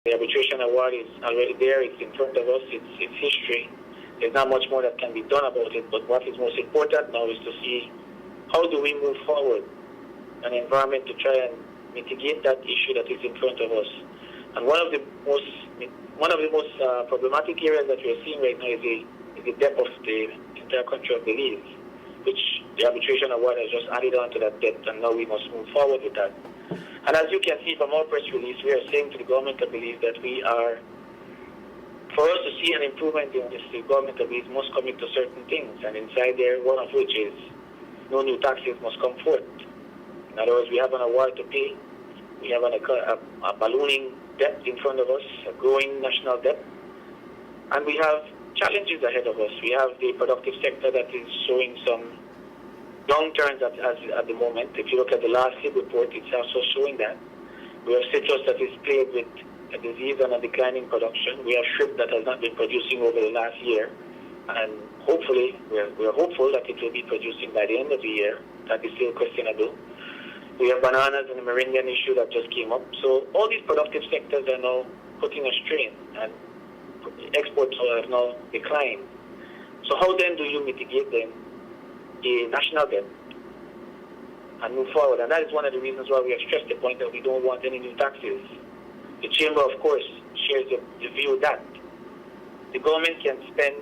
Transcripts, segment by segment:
The arbitration award is already there. It's in front of us. It's history. There's not much more that can be done about it. But what is most important now is to see how do we move forward an environment to try and mitigate that issue that is in front of us. And one of the most problematic areas that we are seeing right now is the debt of the entire country of Belize, which the arbitration award has just added on to that debt, and now we must move forward with that. And as you can see from our press release, we are saying to the government of Belize that for us to see an improvement in this, the government of Belize must commit to certain things, and inside there, one of which is no new taxes must come forth. In other words, we have an award to pay. We have a ballooning debt in front of us, a growing national debt, and we have challenges ahead of us. We have the productive sector that is showing some downturns at the moment. If you look at the last HIB report, it's also showing that. We have citrus that is plagued with a disease and a declining production. We have shrimp that has not been producing over the last year, and hopefully, we're hopeful that it will be producing by the end of the year. That is still questionable. We have bananas and the Merindian issue that just came up. So all these productive sectors are now putting a strain, and exports have now declined. So how then do you mitigate then the national debt and move forward? And that is one of the reasons why we have stressed the point that we don't want any new taxes. The Chamber, of course, shares the view that the government can spend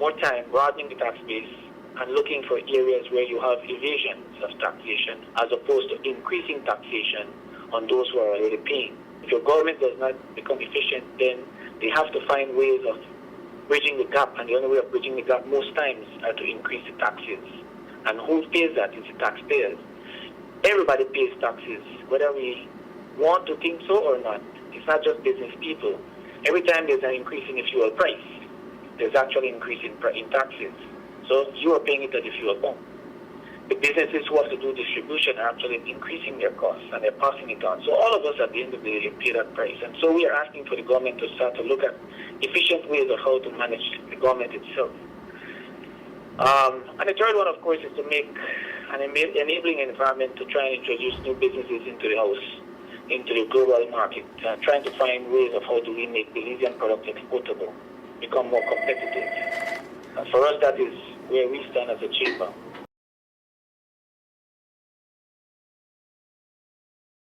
more time broadening the tax base and looking for areas where you have evasions of taxation as opposed to increasing taxation on those who are already paying. If your government does not become efficient, then they have to find ways of bridging the gap, and the only way of bridging the gap most times are to increase the taxes. And who pays that? It's the taxpayers. Everybody pays taxes, whether we want to think so or not. It's not just business people. Every time there's an increase in the fuel price, there's actually an increase in taxes. So you are paying it at the fuel pump. The businesses who have to do distribution are actually increasing their costs, and they're passing it on. So all of us at the end of the day pay that price. And so we are asking for the government to start to look at efficient ways of how to manage the government itself. And the third one, of course, is to make an enabling environment to try and introduce new businesses into the house, into the global market, trying to find ways of how do we make Belizean product exportable, become more competitive. And for us, that is where we stand as a chamber.